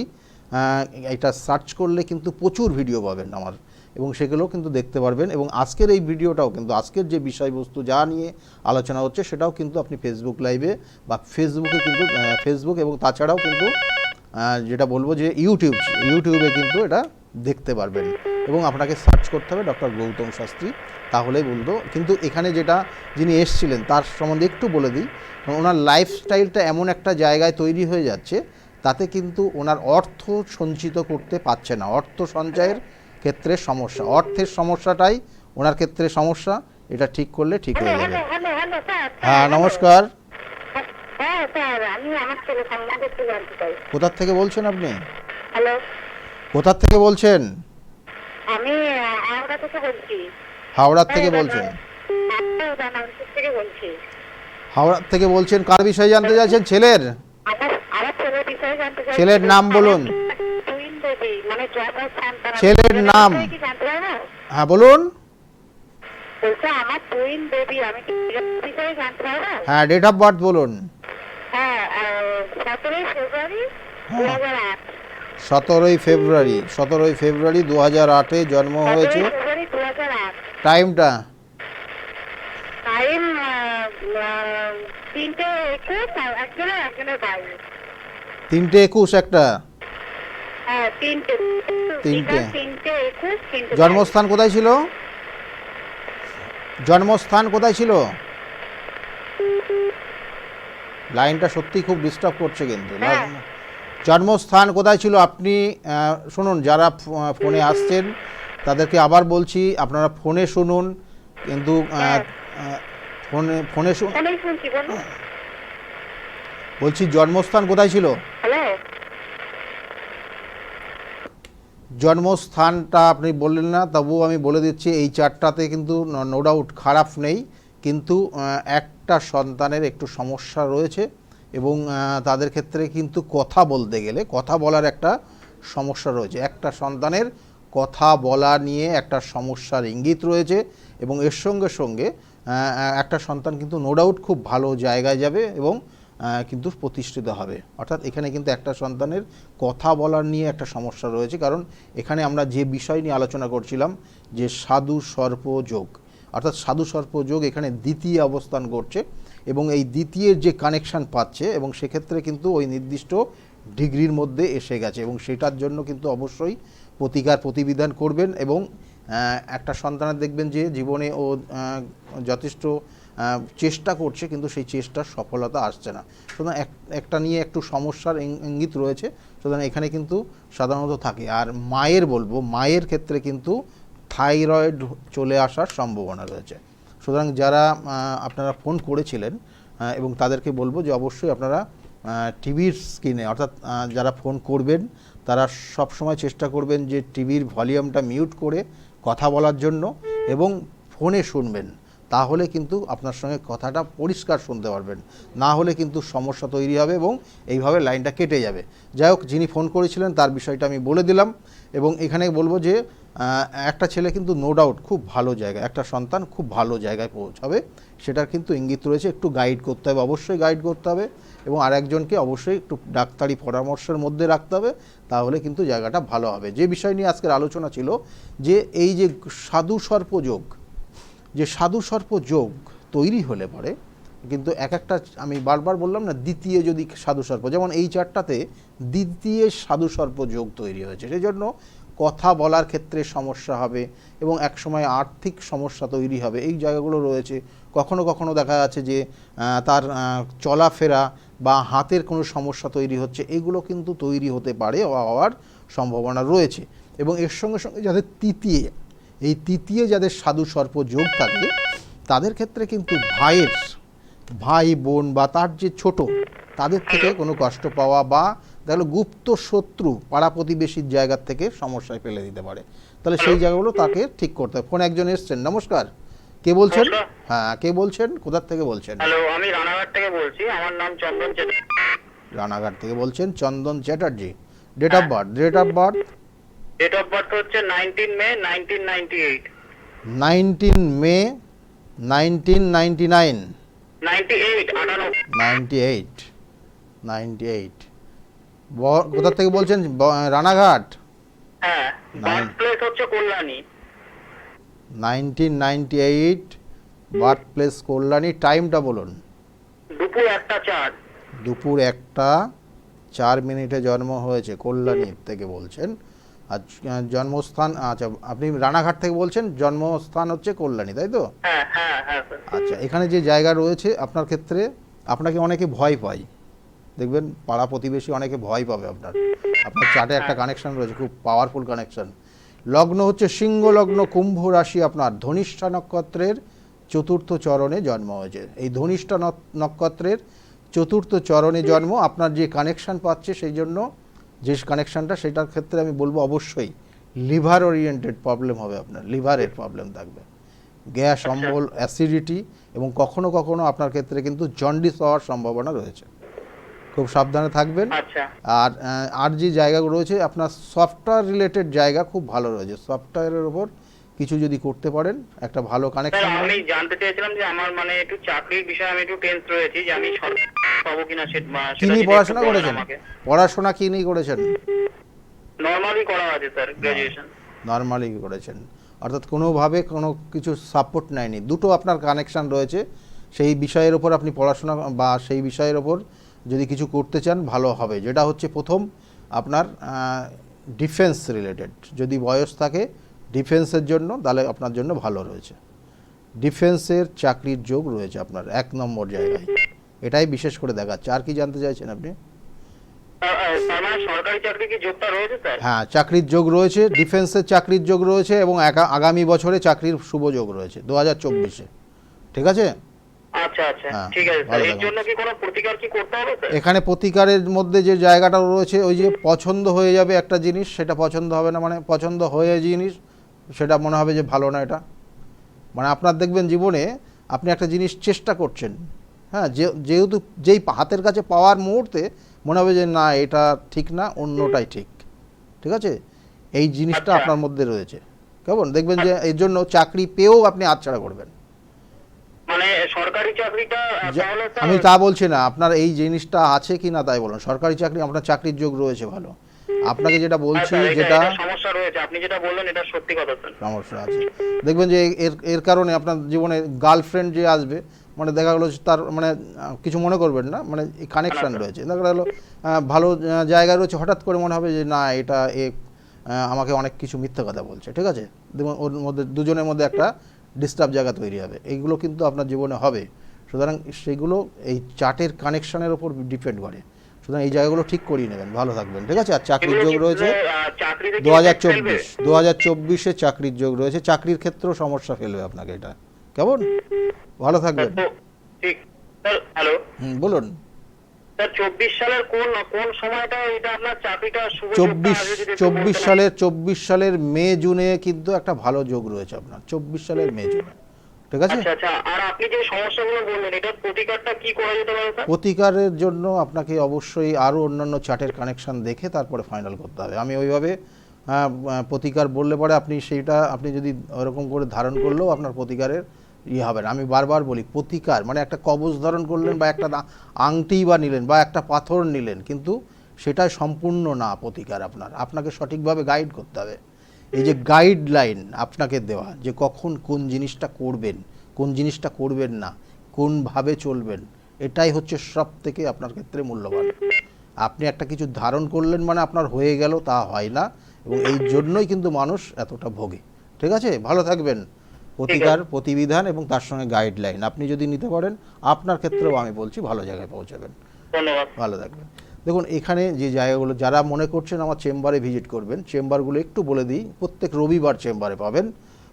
এটা সার্চ করলে কিন্তু প্রচুর ভিডিও পাবেন আমার, এবং সেগুলো কিন্তু দেখতে পারবেন। এবং আজকের এই ভিডিওটাও কিন্তু, আজকের যে বিষয়বস্তু যা নিয়ে আলোচনা হচ্ছে, সেটাও কিন্তু আপনি ফেসবুক লাইভে বা ফেসবুকে কিন্তু ফেসবুক এবং তাছাড়াও কিন্তু যেটা বলবো যে ইউটিউবে কিন্তু এটা দেখতে পারবেন। এবং আপনাকে সার্চ করতে হবে ডক্টর গৌতম শাস্ত্রী, তাহলেই বলতো। কিন্তু এখানে যিনি এসছিলেন তার সম্বন্ধে একটু বলে দিই। ওনার লাইফস্টাইলটা এমন একটা জায়গায় তৈরি হয়ে যাচ্ছে, তাতে কিন্তু ওনার অর্থ সঞ্চিত করতে পারছে না। অর্থ সঞ্চয়ের ক্ষেত্রে সমস্যা, অর্থের সমস্যাটাই ওনার ক্ষেত্রে সমস্যা। এটা ঠিক করলে ঠিক হয়ে যাবে। হ্যাঁ, নমস্কার। হ্যাঁ স্যার, আমি আমার ছেলে সম্বন্ধে একটু জানতে চাই। কোথা থেকে বলছেন আপনি? হ্যালো, কোথা থেকে বলছেন? আমি হাওড়া থেকে বলছি। হাওড়া থেকে বলছেন? হাওড়া থেকে বলছেন। কার বিষয়ে জানতে চাইছেন? ছেলের? ছেলের নাম বলুন। ছেলের নাম? হ্যাঁ, বলুন। হ্যাঁ, ডেট অফ বার্থ বলুন। 17 ফেব্রুয়ারি 2008 জন্ম হয়েছে। টাইমটা? তিনটে 21 আর একজনের 22। 3টে 21 একটা। হ্যাঁ তিনটে। তিনটে। তিনটে 21 তিনটে 22। জন্মস্থান কোথায় ছিল? জন্মস্থান কোথায় ছিল? লাইনটা সত্যি খুব ডিস্টার্ব করছে কিন্তু। হ্যাঁ। জন্মস্থান কোথায় ছিল আপনি? শুনুন, যারা ফোনে আসছেন তাদেরকে আবার বলছি, আপনারা ফোনে শুনুন, কিন্তু ফোনে ফোনেই শুনছি, বলুন। বলছি জন্মস্থান কোথায় ছিল? হ্যালো। জন্মস্থানটা আপনি বললেন না, তবুও আমি বলে দিচ্ছি এই চারটাতে কিন্তু নো ডাউট খারাপ নেই, কিন্তু একটা সন্তানের একটু সমস্যা রয়েছে এবং তাদের ক্ষেত্রে কিন্তু কথা বলতে গেলে কথা বলার একটা সমস্যা রয়েছে। একটা সন্তানের কথা বলা নিয়ে একটা সমস্যার ইঙ্গিত রয়েছে এবং এর সঙ্গে সঙ্গে একটা সন্তান কিন্তু নো ডাউট খুব ভালো জায়গায় যাবে এবং কিন্তু প্রতিষ্ঠিত হবে। অর্থাৎ এখানে কিন্তু একটা সন্তানের কথা বলার নিয়ে একটা সমস্যা রয়েছে, কারণ এখানে আমরা যে বিষয় নিয়ে আলোচনা করছিলাম যে সাধু সর্প যোগ, অর্থাৎ সাধু সর্প যোগ এখানে দ্বিতীয় অবস্থান করছে এবং এই দ্বিতীয়ের যে কানেকশান পাচ্ছে এবং সেক্ষেত্রে কিন্তু ওই নির্দিষ্ট ডিগ্রির মধ্যে এসে গেছে এবং সেটার জন্য কিন্তু অবশ্যই প্রতিবিধান করবেন এবং একটা সন্তানের দেখবেন যে জীবনে ও যথেষ্ট চেষ্টা করছে, কিন্তু সেই চেষ্টার সফলতা আসছে না। সুতরাং একটা নিয়ে একটু সমস্যার ইঙ্গিত রয়েছে, সুতরাং এখানে কিন্তু সাধারণত থাকে। আর মায়ের ক্ষেত্রে কিন্তু থাইরয়েড চলে আসার সম্ভাবনা রয়েছে। সুতরাং যারা আপনারা ফোন করেছিলেন এবং তাদেরকে বলবো যে অবশ্যই আপনারা টিভির স্ক্রিনে, অর্থাৎ যারা ফোন করবেন তারা সব সময় চেষ্টা করবেন যে টিভির ভলিউমটা মিউট করে কথা বলার জন্য এবং ফোনে শুনবেন, তাহলে কিন্তু আপনার সঙ্গে কথাটা পরিষ্কার শুনতে পারবেন, না হলে কিন্তু সমস্যা তৈরি হবে এবং এইভাবে লাইনটা কেটে যাবে। যাই হোক, যিনি ফোন করেছিলেন তার বিষয়টা আমি বলে দিলাম এবং এখানে বলবো যে একটা ছেলে কিন্তু নো ডাউট খুব ভালো জায়গায়, একটা সন্তান খুব ভালো জায়গায় পৌঁছাবে, সেটার কিন্তু ইঙ্গিত রয়েছে। একটু গাইড করতে হবে, অবশ্যই গাইড করতে হবে এবং আরেকজনকে অবশ্যই একটু ডাক্তারি পরামর্শের মধ্যে রাখতে হবে, তাহলে কিন্তু জায়গাটা ভালো হবে। যে বিষয় নিয়ে আজকের আলোচনা ছিল যে এই যে সাধু সর্প যোগ তৈরি হলে পরে কিন্তু একটা, আমি বারবার বললাম না, দ্বিতীয় যদি সাধু সর্প, যেমন এই চারটাতে দ্বিতীয় সাধু সর্প যোগ তৈরি হয়েছে, সেই জন্য কথা বলার ক্ষেত্রে সমস্যা হবে এবং একসময় আর্থিক সমস্যা তৈরি হবে, এই জায়গাগুলো রয়েছে। কখনো কখনো দেখা যাচ্ছে যে তার চলাফেরা বা হাতের কোনো সমস্যা তৈরি হচ্ছে, এগুলো কিন্তু তৈরি হতে পারে, হওয়ার সম্ভাবনা রয়েছে। এবং এর সঙ্গে সঙ্গে যাদের তৃতীয় যাদের সাধু সর্প যোগ থাকে তাদের ক্ষেত্রে কিন্তু ভাই বোন বা তার যে ছোট, তাদের থেকে কোনো কষ্ট পাওয়া বা দেখলো গুপ্ত শত্রু পাড়া প্রতিবেশীর জায়গার থেকে সমস্যায় ফেলে দিতে পারে, তাহলে সেই জায়গাগুলো তাকে ঠিক করতে হবে। ফোন একজন এসছেন, নমস্কার, কে বলছেন? হ্যাঁ, কে বলছেন, কোথার থেকে বলছেন? হ্যালো, আমি রানাঘাট থেকে বলছি, আমার নাম চন্দন চ্যাটার্জি। রানাঘাট থেকে বলছেন Chandan Chatterjee. Date of birth? Date of birth হচ্ছে 19 মে 1998। 19 মে 1999। 98। কোথা থেকে বলছেন? রানাঘাট। হ্যাঁ, বার্থ প্লেস হচ্ছে কল্যাণী। 1998, birth place Kalyani. টাইমটা বলুন। দুপুর 1:04 জন্ম হয়েছে, কল্যাণী থেকে বলছেন। আর জন্মস্থান, আচ্ছা আপনি রানাঘাট থেকে বলছেন, জন্মস্থান হচ্ছে কল্যাণী, তাই তো? আচ্ছা, এখানে যে জায়গা রয়েছে আপনার ক্ষেত্রে, আপনাকে অনেকে ভয় পায়, দেখবেন পাড়া প্রতিবেশী অনেকে ভয় পাবে আপনার চার্টে একটা কানেকশন রয়েছে, খুব পাওয়ারফুল কানেকশন। লগ্ন হচ্ছে সিংহ লগ্ন, কুম্ভ রাশি, আপনার ধনিষ্ঠা নক্ষত্রের চতুর্থ চরণে জন্ম হয়েছে। এই ধনিষ্ঠা নক্ষত্রের চতুর্থ চরণে জন্ম, আপনার যে কানেকশন পাচ্ছে সেই জন্য যে কানেকশনটা, সেটার ক্ষেত্রে আমি বলবো অবশ্যই লিভার ওরিয়েন্টেড প্রবলেম হবে, আপনার লিভারের প্রবলেম থাকবে, গ্যাস, অম্বল, অ্যাসিডিটি এবং কখনো কখনো আপনার ক্ষেত্রে কিন্তু জন্ডিস হওয়ার সম্ভাবনা রয়েছে, খুব সাবধানে থাকবেন। আর যে জায়গাগুলো রয়েছে আপনার সফটওয়্যার রিলেটেড জায়গা খুব ভালো রয়েছে, সফটওয়্যারের উপর কিছু যদি করতে পারেন একটা ভালো কানেকশন। আমি জানতে চাইছিলাম যে আমার মানে একটু চাকরির বিষয়ে আমি একটু টেন্স রয়েছি যে আমি পাবো কিনা সেটা। কি নিয়ে পড়াশোনা করেছেন? পড়াশোনা কি নিয়ে করেছেন? নরমালি করা আছে স্যার, গ্র্যাজুয়েশন। নরমালি করেছেন, অর্থাৎ কোনোভাবে কোনো কিছু সাপোর্ট নেয়নি, দুটো আপনার কানেকশন রয়েছে, সেই বিষয়ের ওপর আপনি পড়াশোনা বা সেই বিষয়ের ওপর যদি কিছু করতে চান ভালো হবে। যেটা হচ্ছে প্রথম আপনার ডিফেন্স রিলেটেড, যদি বয়স থাকে ডিফেন্সের জন্য তাহলে আপনার জন্য ভালো রয়েছে। ডিফেন্সের চাকরির যোগ রয়েছে আপনার 1 নম্বর জায়গায়, এটাই বিশেষ করে দেখাচ্ছে। আর কি জানতে চাইছেন আপনি? তার মানে সরকারি চাকরি কি যোগটা রয়েছে স্যার? হ্যাঁ, চাকরির যোগ রয়েছে, ডিফেন্সের চাকরির যোগ রয়েছে এবং আগামী বছরে চাকরির শুভ যোগ রয়েছে 2024-এ। ঠিক আছে? আচ্ছা আচ্ছা, হ্যাঁ, ঠিক আছে স্যার। ভালো এর থাকুন। জন্য কি কোনো প্রতিকার কি করতে হবে স্যার? এখানে প্রতিকারের মধ্যে যে জায়গাটা রয়েছে, ওই যে পছন্দ হয়ে যাবে একটা জিনিস, সেটা পছন্দ হবে না, মানে পছন্দ হয়ে জিনিস সেটা মনে হবে যে ভালো না। এটা মানে আপনার দেখবেন জীবনে আপনি একটা জিনিস চেষ্টা করছেন, হ্যাঁ, যেহেতু যেই হাতের কাছে পাওয়ার মুহূর্তে মনে হবে যে না এটা ঠিক না, অন্যটাই ঠিক। ঠিক আছে? এই জিনিসটা আচ্ছা। আপনার মধ্যে রয়েছে। কেমন দেখবেন যে এর জন্য চাকরি পেয়েও আপনি হাতছাড়া করবেন। মানে সরকারি চাকরিটা তাহলে স্যার, আমি তা বলছি না, আপনার এই জিনিসটা আছে কি না তাই বলুন। সরকারি চাকরি আপনার চাকরির যোগ রয়েছে ভালো। আপনাকে যেটা বলছি, স্যার, যেটা এটা সমস্যা রয়েছে, আপনি যেটা বললেন এটা সত্যি কথা স্যার। সমস্যা আছে, দেখবেন যে এর কারণে আপনার জীবনে গার্লফ্রেন্ড যে আসবে, মানে দেখা গেলো যে তার মানে কিছু মনে করবেন না, মানে এই কানেকশান রয়েছে, দেখা গেলো ভালো জায়গায় রয়েছে, হঠাৎ করে মনে হবে যে না এটা আমাকে অনেক কিছু মিথ্যা কথা বলছে। ঠিক আছে? দেখুন ওর মধ্যে দুজনের মধ্যে একটা ডিস্টার্ব জায়গা তৈরি হবে, এইগুলো কিন্তু আপনার জীবনে হবে। সুতরাং সেগুলো এই চার্টের কানেকশানের ওপর ডিপেন্ড করে। সুতরাং এই জায়গাগুলো ঠিক করিয়ে নেবেন, ভালো থাকবেন। ঠিক আছে? আর চাকরির যোগ রয়েছে চাকরিতে কি 2024-এ চাকরির যোগ রয়েছে, চাকরির ক্ষেত্রেও সমস্যা ফেলবে আপনাকে এটা। কেমন? ভালো থাকবেন। ঠিক স্যার। হ্যালো বলুন। স্যার, 24 সালের কোন কোন সময়টা এটা আপনার চাকরিটা শুভ যোগটা আসবে যদি একটু বলতেন? 24 সালের মে জুনে কিন্তু একটা ভালো যোগ রয়েছে আপনার, 24 সালের মে জুনে। ঠিক আছে? আচ্ছা আচ্ছা। আর আপনি যে সমস্যাগুলো বললেন এটার প্রতিকারটা কি করা যেতে পারে স্যার? প্রতিকারের জন্য আপনাকে অবশ্যই আরও অন্যান্য চার্টের কানেকশন দেখে তারপরে ফাইনাল করতে হবে। আমি ওইভাবে প্রতিকার বললে পরে আপনি সেইটা আপনি যদি ওরকম করে ধারণ করলেও আপনার প্রতিকারের হবে না। আমি বারবার বলি প্রতিকার মানে একটা কবচ ধারণ করলেন বা একটা আংটি বা নিলেন বা একটা পাথর নিলেন, কিন্তু সেটা সম্পূর্ণ না প্রতিকার। আপনাকে সঠিকভাবে গাইড করতে হবে। এই যে গাইডলাইন আপনাকে দেওয়া, যে কখন কোন জিনিসটা করবেন, কোন জিনিসটা করবেন না, কোনভাবে চলবেন, এটাই হচ্ছে সব থেকে আপনার ক্ষেত্রে মূল্যবান। আপনি একটা কিছু ধারণ করলেন মানে আপনার হয়ে গেল, তা হয় না, এবং এই জন্যই কিন্তু মানুষ এতটা ভোগে। ঠিক আছে? ভালো থাকবেন। প্রতিকার, প্রতিবিধান এবং তার সঙ্গে গাইডলাইন আপনি যদি নিতে পারেন, আপনার ক্ষেত্রেও আমি বলছি ভালো জায়গায় পৌঁছাবেন। ধন্যবাদ। ভালো থাকবেন। দেখুন এখানে যে জায়গাগুলো যারা মনে করছেন আমার চেম্বারে ভিজিট করবেন, চেম্বারগুলো একটু বলে দিই। প্রত্যেক রবিবার চেম্বারে পাবেন,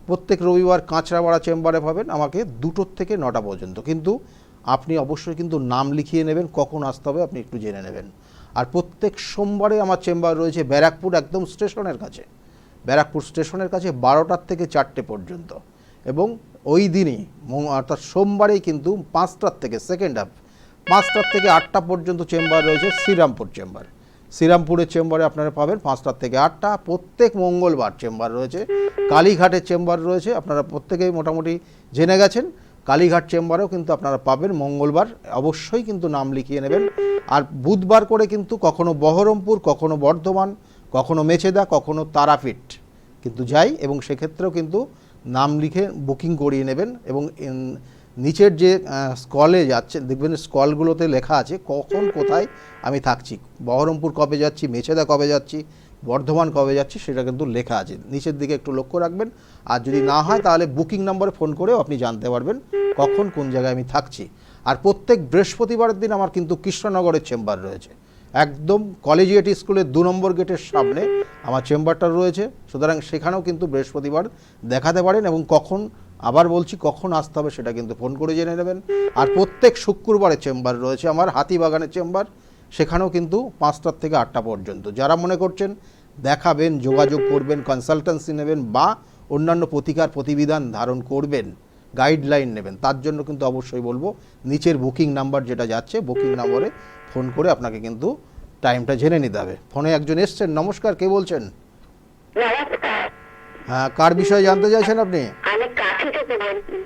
প্রত্যেক রবিবার কাঁচরাপাড়া চেম্বারে পাবেন আমাকে 2টো থেকে 9টা পর্যন্ত। কিন্তু আপনি অবশ্যই কিন্তু নাম লিখিয়ে নেবেন, কখন আসতে হবে আপনি একটু জেনে নেবেন। আর প্রত্যেক সোমবারে আমার চেম্বার রয়েছে ব্যারাকপুর একদম স্টেশনের কাছে, ব্যারাকপুর স্টেশনের কাছে 12টার থেকে 4টে পর্যন্ত। এবং ওই দিনই অর্থাৎ সোমবারেই কিন্তু 5টার থেকে সেকেন্ড হাফ 5টার থেকে 8টা পর্যন্ত চেম্বার রয়েছে শ্রীরামপুর চেম্বার। শ্রীরামপুরের চেম্বারে আপনারা পাবেন 5টার থেকে 8টা। প্রত্যেক মঙ্গলবার চেম্বার রয়েছে, কালীঘাটের চেম্বার রয়েছে, আপনারা প্রত্যেকেই মোটামুটি জেনে গেছেন। কালীঘাট চেম্বারেও কিন্তু আপনারা পাবেন মঙ্গলবার, অবশ্যই কিন্তু নাম লিখিয়ে নেবেন। আর বুধবার করে কিন্তু কখনো বহরমপুর, কখনো বর্ধমান, কখনো মেচেদা, কখনো তারাপীঠ কিন্তু যাই, এবং সেক্ষেত্রেও কিন্তু নাম লিখে বুকিং করিয়ে নেবেন। এবং নিচের যে স্কলে যাচ্ছে দেখবেন, স্কলগুলোতে লেখা আছে কখন কোথায় আমি থাকছি, বহরমপুর কবে যাচ্ছি, মেচেদা কবে যাচ্ছি, বর্ধমান কবে যাচ্ছি, সেটা কিন্তু লেখা আছে নিচের দিকে, একটু লক্ষ্য রাখবেন। আর যদি না হয় তাহলে বুকিং নম্বরে ফোন করেও আপনি জানতে পারবেন কখন কোন জায়গায় আমি থাকছি। আর প্রত্যেক বৃহস্পতিবারের দিন আমার কিন্তু কৃষ্ণনগরের চেম্বার রয়েছে, একদম কলেজিয়েট স্কুলের 2 নম্বর গেটের সামনে আমার চেম্বারটা রয়েছে। সুতরাং সেখানেও কিন্তু বৃহস্পতিবার দেখাতে পারেন, এবং কখন, আবার বলছি, কখন আসতে হবে সেটা কিন্তু ফোন করে জেনে নেবেন। আর প্রত্যেক শুক্রবারের চেম্বার রয়েছে আমার হাতিবাগানের চেম্বার, সেখানেও কিন্তু 5টার থেকে 8টা পর্যন্ত। যারা মনে করছেন দেখাবেন, যোগাযোগ করবেন, কনসালটেন্সি নেবেন বা অন্যান্য প্রতিকার প্রতিবিধান ধারণ করবেন, গাইডলাইন নেবেন, তার জন্য কিন্তু অবশ্যই বলবো নিচের বুকিং নাম্বার যেটা যাচ্ছে, বুকিং নম্বরে ফোন করে আপনাকে কিন্তু টাইমটা জেনে নিতে হবে। ফোনে একজন এসছেন, নমস্কার, কে বলছেন? নমস্কার, হ্যাঁ, কার বিষয়ে জানতে চাইছেন আপনি? আমি কাঠি থেকে বলছি।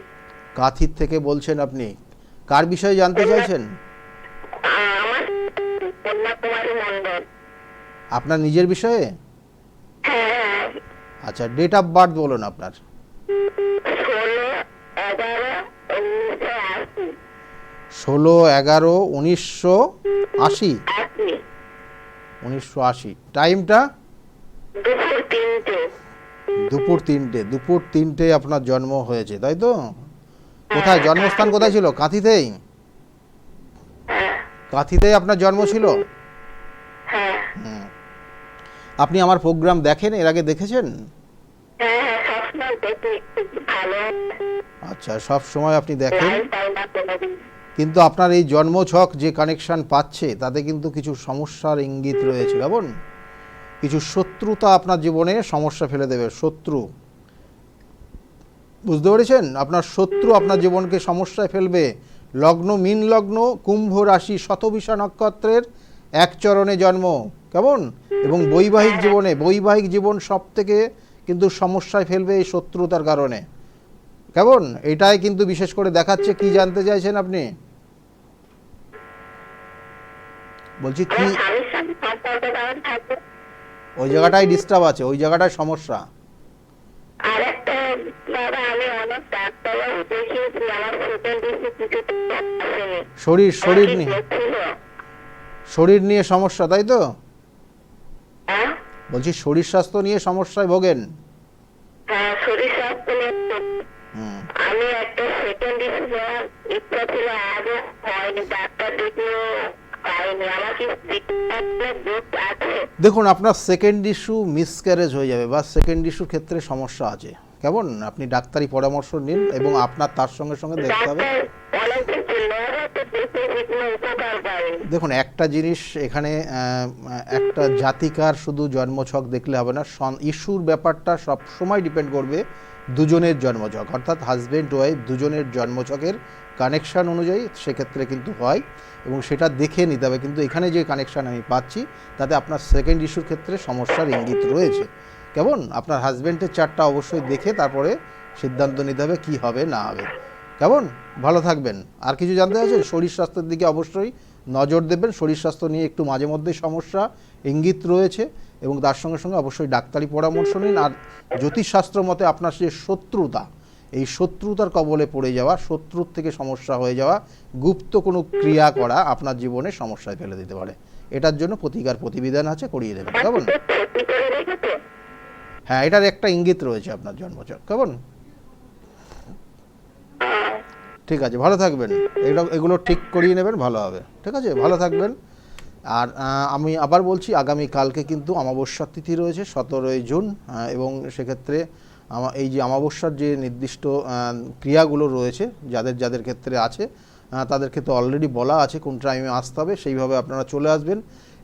কাথির থেকে বলছেন আপনি, কার বিষয়ে জানতে চাইছেন? আমার কন্যাকুমারী মন্ডল। আপনার নিজের বিষয়ে? হ্যাঁ, আচ্ছা, ডেট অফ বার্থ বলুন আপনার। 16/11/1980। 16/11/1980। আপনি 1980। টাইমটা দুপুর 3টে। দুপুর 3টে আপনার জন্ম হয়েছে, তাই তো? কোথায় জন্মস্থান কোথায় ছিল? কাঁথিতেই? হ্যাঁ কাঁথিতেই আপনার জন্ম ছিল? হ্যাঁ হুম। আপনি আমার প্রোগ্রাম দেখেন, এর আগে দেখেছেন? হ্যাঁ হ্যাঁ, সবসময় দেখি, খুব ভালো আচ্ছা, সব সময় আপনি দেখেন, লাইন পাই না কোনোদিন। কিন্তু আপনার এই জন্মছক যে কানেকশন পাচ্ছে তাতে কিন্তু কিছু সমস্যার ইঙ্গিত রয়েছে, কেমন? কিছু শত্রুতা আপনার জীবনে সমস্যা ফেলে দেবে। শত্রু, বুঝতে পেরেছেন? আপনার শত্রু আপনার জীবনকে সমস্যায় ফেলবে। লগ্ন মীন লগ্ন, কুম্ভ রাশি, শতবিশা নক্ষত্রের এক চরণে জন্ম, কেমন? এবং বৈবাহিক জীবন সব থেকে কিন্তু সমস্যায় ফেলবে এই শত্রুতার কারণে, কেমন? এটাই কিন্তু বিশেষ করে দেখাচ্ছে। কি জানতে চাইছেন আপনি? বলছি কি আমার স্বামীর সঙ্গে সম্পর্ক কেমন থাকবে? ওই জায়গাটায় ডিস্টার্ব আছে, ওই জায়গাটায় সমস্যা। আর একটা দাদা, আমি অনেক ডাক্তারবাবু দেখিয়েছি, আমার সেকেন্ড কিছু আসেনি। শরীর নিয়ে ছিল শরীর নিয়ে সমস্যা, তাই তো? হ্যাঁ বলছি শরীর স্বাস্থ্য নিয়ে সমস্যায় ভোগেন। হ্যাঁ, শরীর স্বাস্থ্য নিয়ে হুম। আমি একটা সেকেন্ড যাওয়ার ইচ্ছা ছিল, আগে হয়নি, ডাক্তার দেখিয়েও পাইনি। আমার কি দুধ আছে? দেখুন, আপনার সেকেন্ড ইস্যু মিসক্যারেজ হয়ে যাবে বা সেকেন্ড ইস্যুর ক্ষেত্রে সমস্যা আছে, কেমন? আপনি ডাক্তারি পরামর্শ নিন এবং আপনার তার সঙ্গে সঙ্গে দেখতে হবে। ডাক্তার অনেকদিন ছিল, তো দেখে কোনো উপকার পাইনি। দেখুন, একটা জিনিস এখানে একটা জাতিকার শুধু জন্মছক দেখলে হবে না। ইস্যুর ব্যাপারটা সব সময় ডিপেন্ড করবে দুজনের জন্মছক, অর্থাৎ হাজব্যান্ড ওয়াইফ দুজনের জন্মছকের কানেকশান অনুযায়ী সেক্ষেত্রে কিন্তু হয়, এবং সেটা দেখে নিতে হবে। কিন্তু এখানে যে কানেকশান আমি পাচ্ছি তাতে আপনার সেকেন্ড ইস্যুর ক্ষেত্রে সমস্যার ইঙ্গিত রয়েছে, কেমন? আপনার হাজব্যান্ডের চার্টটা অবশ্যই দেখে তারপরে সিদ্ধান্ত নিতে হবে কী হবে না হবে, কেমন? ভালো থাকবেন। আর কিছু জানতে চাইছেন? শরীর স্বাস্থ্যের দিকে অবশ্যই নজর দেবেন। শরীর স্বাস্থ্য নিয়ে একটু মাঝে মধ্যে সমস্যা ইঙ্গিত রয়েছে, এবং তার সঙ্গে সঙ্গে অবশ্যই ডাক্তারি পরামর্শ নিন। আর জ্যোতিষশাস্ত্র মতে আপনার যে শত্রুতা, এই শত্রুতার কবলে পড়ে যাওয়া, শত্রুর থেকে সমস্যা হয়ে যাওয়া, গুপ্ত কোনো ক্রিয়া করা আপনার জীবনে সমস্যায় ফেলে দিতে পারে। এটার জন্য প্রতিবিধান আছে, করিয়ে দেবেন, কেমন? ক্ষতি করে রেখেছে। হ্যাঁ, এটার একটা ইঙ্গিত রয়েছে আপনার জন্মছক, কেমন? ঠিক আছে, ভালো থাকবেন। এগুলো ঠিক করিয়ে নেবেন, ভালো হবে। ঠিক আছে, ভালো থাকবেন। আর আমি আবার বলছি, আগামী কালকে কিন্তু অমাবস্যার তিথি রয়েছে 17ই জুন, এবং সেক্ষেত্রে এই যে অমাবস্যার যে নির্দিষ্ট ক্রিয়াগুলো রয়েছে যাদের ক্ষেত্রে আছে, তাদের ক্ষেত্রে অলরেডি বলা আছে কোন টাইমে আসতে হবে, সেইভাবে আপনারা চলে আসবেন।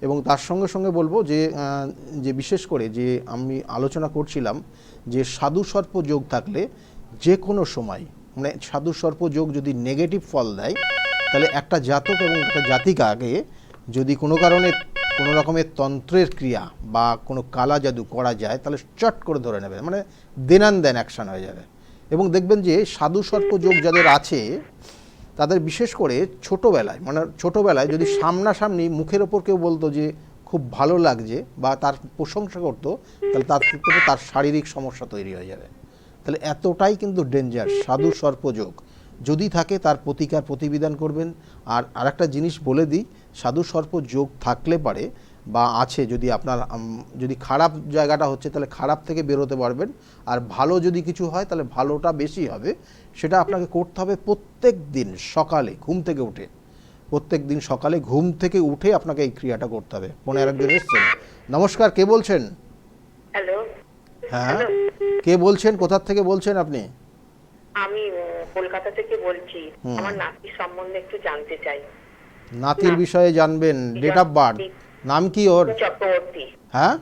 এবং তার সঙ্গে সঙ্গে বলবো যে বিশেষ করে যে আমি আলোচনা করছিলাম যে সাধু সর্প যোগ থাকলে যে কোনো সময়, মানে সাধু সর্প যোগ যদি নেগেটিভ ফল দেয়, তাহলে একটা জাতক এবং একটা জাতিকাকে যদি কোনো কারণে কোনো রকমের তন্ত্রের ক্রিয়া বা কোনো কালা জাদু করা যায়, তাহলে চট করে ধরে নেবে, মানে দেন অ্যাকশান হয়ে যাবে। এবং দেখবেন যে সাধু সর্প যোগ যাদের আছে তাদের বিশেষ করে ছোটোবেলায় যদি সামনাসামনি মুখের ওপর কেউ বলতো যে খুব ভালো লাগছে বা তার প্রশংসা করতো, তাহলে তার ক্ষেত্রে তার শারীরিক সমস্যা তৈরি হয়ে যাবে। তাহলে এতটাই কিন্তু ডেঞ্জার সাধু সর্পযোগ। যদি থাকে তার প্রতিবিধান করবেন। আর আরেকটা জিনিস বলে দিই, সাধু সর্প যোগ থাকলে পারে বা আছে, যদি আপনার যদি খারাপ জায়গাটা হচ্ছে তাহলে খারাপ থেকে বেরোতে পারবেন, আর ভালো যদি কিছু হয় তাহলে ভালোটা বেশি হবে। সেটা আপনাকে করতে হবে প্রত্যেক দিন সকালে ঘুম থেকে উঠে আপনাকে এই ক্রিয়াটা করতে হবে। ফোনে আরেকজন এসছেন। নমস্কার, কে বলছেন? হ্যালো, হ্যাঁ, কে বলছেন? কোথার থেকে বলছেন আপনি? আমি কলকাতা থেকে বলছি। আমার নাতির সম্বন্ধে একটু জানতে চাই। নাতির বিষয়ে জানবেন? ডেট অফ বার্থ, নাম কি ওর? চক্রবর্তী। হ্যাঁ,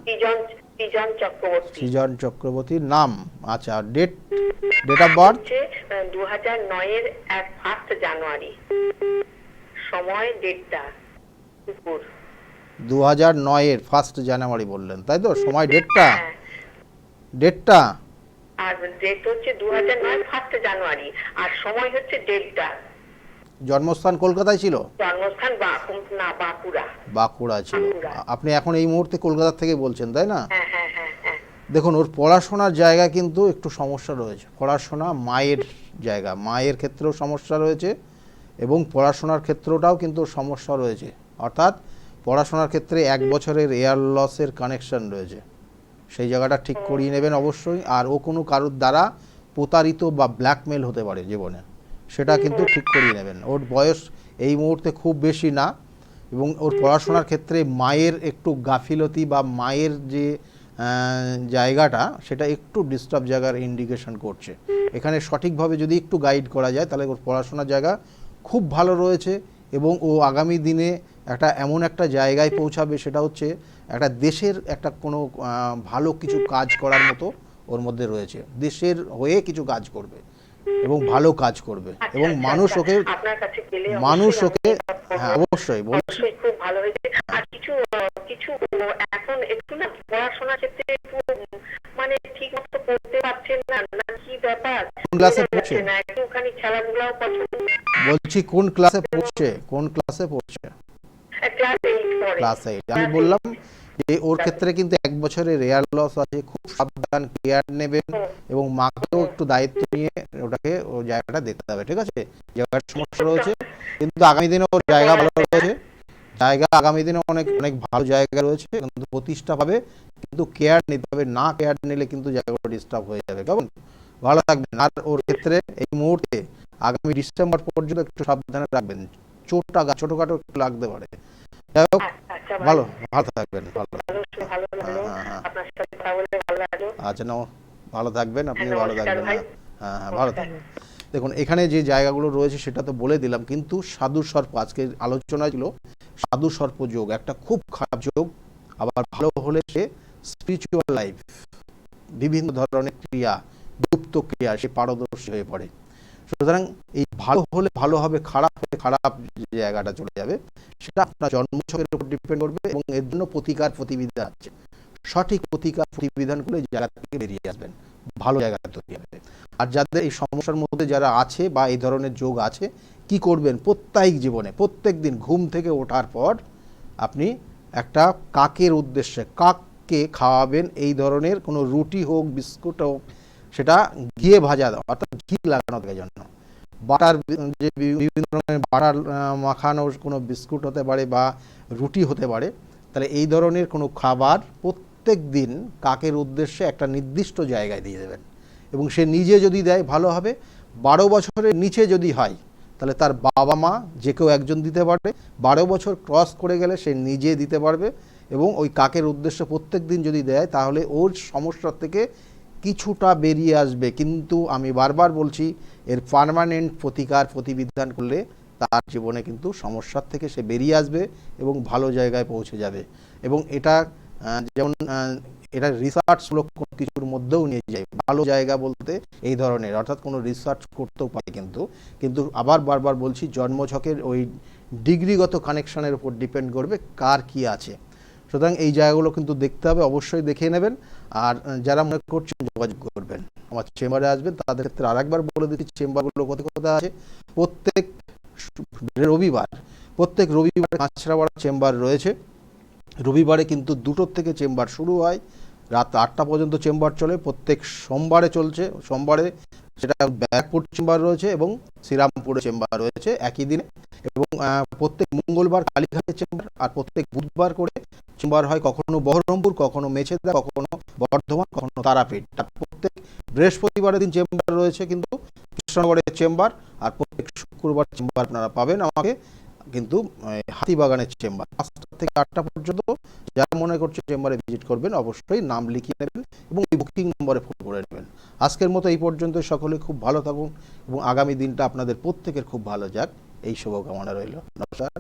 সৃজন চক্রবর্তী। সৃজন চক্রবর্তীর নাম। আচ্ছা, ডেট অফ বার্থ 2009 এর 1 জানুয়ারি। সময় 1:30 দুপুর। 2009 এর 1 জানুয়ারি বললেন, তাই তো? সময় ডেটটা আর ডেট হচ্ছে 2009 1 জানুয়ারি, আর সময় হচ্ছে 1:30। জন্মস্থান কলকাতায় ছিল? জন্মস্থান বাঁকুড়া ছিল। আপনি এখন এই মুহূর্তে কলকাতা থেকে বলছেন, তাই না? হ্যাঁ হ্যাঁ হ্যাঁ হ্যাঁ। দেখুন, ওর পড়াশোনার জায়গা কিন্তু একটু সমস্যা রয়েছে। পড়াশোনা, মায়ের জায়গা, মায়ের ক্ষেত্রেও সমস্যা রয়েছে, এবং পড়াশোনার ক্ষেত্রটাও কিন্তু সমস্যা রয়েছে, অর্থাৎ পড়াশোনার ক্ষেত্রে 1 বছরের এয়ার লসের কানেকশন রয়েছে, সেই জায়গাটা ঠিক করিয়ে নেবেন অবশ্যই। আর ও কোনো কারোর দ্বারা প্রতারিত বা ব্ল্যাকমেল হতে পারে জীবনে, সেটা কিন্তু ঠিক করিয়ে নেবেন। ওর বয়স এই মুহূর্তে খুব বেশি না, এবং ওর পড়াশোনার ক্ষেত্রে মায়ের একটু গাফিলতি বা মায়ের যে জায়গাটা সেটা একটু ডিস্টার্ব জায়গার ইন্ডিকেশন করছে। এখানে সঠিকভাবে যদি একটু গাইড করা যায় তাহলে ওর পড়াশোনার জায়গা খুব ভালো রয়েছে, এবং ও আগামী দিনে এমন একটা জায়গায় পৌঁছাবে, সেটা হচ্ছে একটা দেশের একটা কোনো ভালো কিছু কাজ করার মতো ওর মধ্যে রয়েছে। দেশের হয়ে কিছু কাজ করবে এবং ভালো কাজ করবে, এবং মানুষ ওকে আপনার কাছে গেলে হ্যাঁ অবশ্যই বলছি। খুব ভালো হয়েছে। আর কিছু কিছু এখন একটু না পড়াশোনার ক্ষেত্রে একটু মানে ঠিক মতো পড়তে পারছেন না, না কি ব্যাপার, কোন ক্লাসে পড়ছে? না একটুখানি খেলাধুলাও পছন্দ। বলছি কোন ক্লাসে পড়ছে? কোন ক্লাসে পড়ছে? ক্লাস 8 পড়ে। ক্লাস 8। আমি বললাম যে ওর ক্ষেত্রে কিন্তু 1 বছরের রেয়ার লস আছে, খুব সাবধান, কেয়ার নেবেন, এবং মাকেও একটু দায়িত্ব নিয়ে ওটাকে ও জায়গাটা দেখতে হবে, ঠিক আছে? জায়গার সমস্যা রয়েছে, কিন্তু আগামী দিনে ওর জায়গা ভালো রয়েছে, আগামী দিনে অনেক অনেক ভালো জায়গা রয়েছে, কিন্তু প্রতিষ্ঠা পাবে, কিন্তু কেয়ার নিতে হবে, না কেয়ার নিলে কিন্তু জায়গাটা ডিস্টার্ব হয়ে যাবে। কেমন? ভালো থাকবেন। আর ওর ক্ষেত্রে এই মুহূর্তে আগামী ডিসেম্বর পর্যন্ত একটু সাবধানে রাখবেন, ছোটখাটো একটু লাগতে পারে। যাই হোক, ভালো থাকবেন। আচ্ছা, ভালো থাকবেন, আপনিও ভালো থাকবেন। হ্যাঁ, ভালো থাকবেন। দেখুন, এখানে যে জায়গাগুলো রয়েছে সেটা তো বলে দিলাম, কিন্তু সাধু সর্প, আজকে আলোচনা ছিল সাধু সর্প যোগ, একটা খুব খারাপ যোগ। আবার ভালো হলে সে স্পিরিচুয়াল লাইফ, বিভিন্ন ধরনের ক্রিয়া, গুপ্ত ক্রিয়া, সে পারদর্শী হয়ে পড়ে। সুতরাং এই ভালো হলে ভালো হবে, খারাপ হলে খারাপ জায়গাটা চলে যাবে, সেটা আপনার জন্মছকের উপর ডিপেন্ড করবে, এবং এর জন্য প্রতিবিধান আছে। সঠিক প্রতিবিধান করলে জায়গা থেকে বেরিয়ে আসবেন, ভালো জায়গা তৈরি হবে। আর যাদের এই সমস্যার মধ্যে যারা আছে বা এই ধরনের যোগ আছে, কি করবেন? প্রত্যেক জীবনে প্রত্যেক দিন ঘুম থেকে ওঠার পর আপনি একটা কাকের উদ্দেশ্যে, কাককে খাওয়াবেন এই ধরনের কোনো রুটি হোক, বিস্কুট হোক, সেটা ঘিয়ে ভাজা দাও, অর্থাৎ ঘি লাগানো থাকে জন্য। বাটার, যে বিভিন্ন ধরনের বাটার মাখানো কোনো বিস্কুট হতে পারে বা রুটি হতে পারে, তাহলে এই ধরনের কোনো খাবার প্রত্যেক দিন কাকের উদ্দেশ্যে একটা নির্দিষ্ট জায়গায় দিয়ে দেবেন, এবং সে নিজে যদি দেয় ভালো হবে। 12 বছরের নিচে যদি হয় তাহলে তার বাবা মা যে কেউ একজন দিতে পারবে, 12 বছর ক্রস করে গেলে সে নিজে দিতে পারবে, এবং ওই কাকের উদ্দেশ্যে প্রত্যেক দিন যদি দেয় তাহলে ওর সমস্যা থেকে কিছুটা বেরিয়ে আসবে। কিন্তু আমি বারবার বলছি, এর পার্মানেন্ট প্রতিবিধান করলে তার জীবনে কিন্তু সমস্যার থেকে সে বেরিয়ে আসবে এবং ভালো জায়গায় পৌঁছে যাবে। এবং এটা যেমন এটা রিসার্চমূলক কোনো কিছুর মধ্যেও নিয়ে যায়, ভালো জায়গা বলতে এই ধরনের, অর্থাৎ কোনো রিসার্চ করতেও পারে, কিন্তু আবার বারবার বলছি, জন্মছকের ওই ডিগ্রিগত কানেকশনের উপর ডিপেন্ড করবে কার কি আছে। সুতরাং এই জায়গাগুলো কিন্তু দেখতে হবে, অবশ্যই দেখে নেবেন। আর যারা মনে করছেন যোগাযোগ করবেন, আমার চেম্বারে আসবেন, তাদের ক্ষেত্রে আরেকবার বলে দিচ্ছি চেম্বারগুলো কোথায় আছে। প্রত্যেক রবিবার কাঁচরাপাড়া চেম্বার রয়েছে। রবিবারে কিন্তু 2টো থেকে চেম্বার শুরু হয়, রাত 8টা পর্যন্ত চেম্বার চলে। প্রত্যেক সোমবারে চলছে, সোমবারে সেটা ব্যারাকপুর চেম্বার রয়েছে এবং শ্রীরামপুরে চেম্বার রয়েছে একই দিনে, এবং প্রত্যেক মঙ্গলবার কালীঘাটের চেম্বার, আর প্রত্যেক বুধবার করে চেম্বার হয়, কখনো বহরমপুর, কখনো মেছেদা, কখনো বর্ধমান, কখনো তারাপীঠ। আর প্রত্যেক বৃহস্পতিবারের দিন চেম্বার রয়েছে কিন্তু কৃষ্ণনগরের চেম্বার, আর প্রত্যেক শুক্রবার চেম্বার আপনারা পাবেন আমাকে কিন্তু হাতিবাগানের চেম্বার 5টা থেকে 8টা পর্যন্ত। যারা মনে করছে চেম্বারে ভিজিট করবেন অবশ্যই নাম লিখিয়ে নেবেন এবং এই বুকিং নম্বরে ফোন করে নেবেন। আজকের মতো এই পর্যন্ত, সকলে খুব ভালো থাকুন এবং আগামী দিনটা আপনাদের প্রত্যেকের খুব ভালো যাক, এই শুভকামনা রইল। নমস্কার।